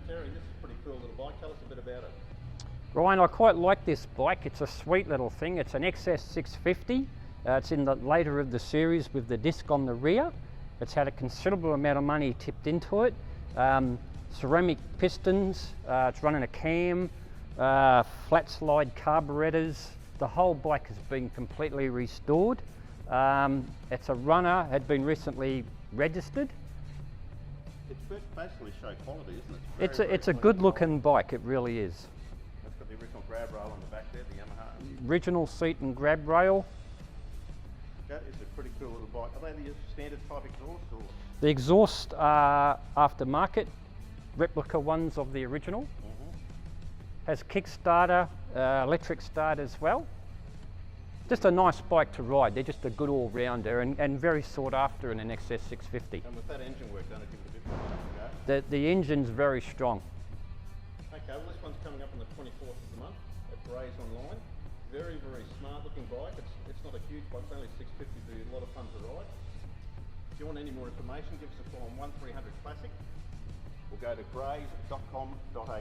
Terry, this is a pretty cool little bike. Tell us a bit about it. Ryan, I quite like this bike. It's a sweet little thing. It's an XS650. It's in the later of the series with the disc on the rear. It's had a considerable amount of money tipped into it. Ceramic pistons, it's running a cam, flat slide carburetors. The whole bike has been completely restored. It's a runner, had been recently registered. It's basically show quality, isn't it? It's a good looking bike, it really is. It's got the original grab rail on the back there, the Yamaha. Original seat and grab rail. That is a pretty cool little bike. Are they the standard type exhaust or? The exhaust are aftermarket, replica ones of the original. Has kickstarter, electric start as well. Just a nice bike to ride. They're just a good all-rounder and very sought after in an XS650. And with that engine work done, it gives it a bit more to go. The engine's very strong. Okay, well this one's coming up on the 24th of the month at Braze Online. Very, very smart looking bike. It's not a huge bike, it's only 650, but a lot of fun to ride. If you want any more information, give us a call on 1300 Classic or go to graze.com.au.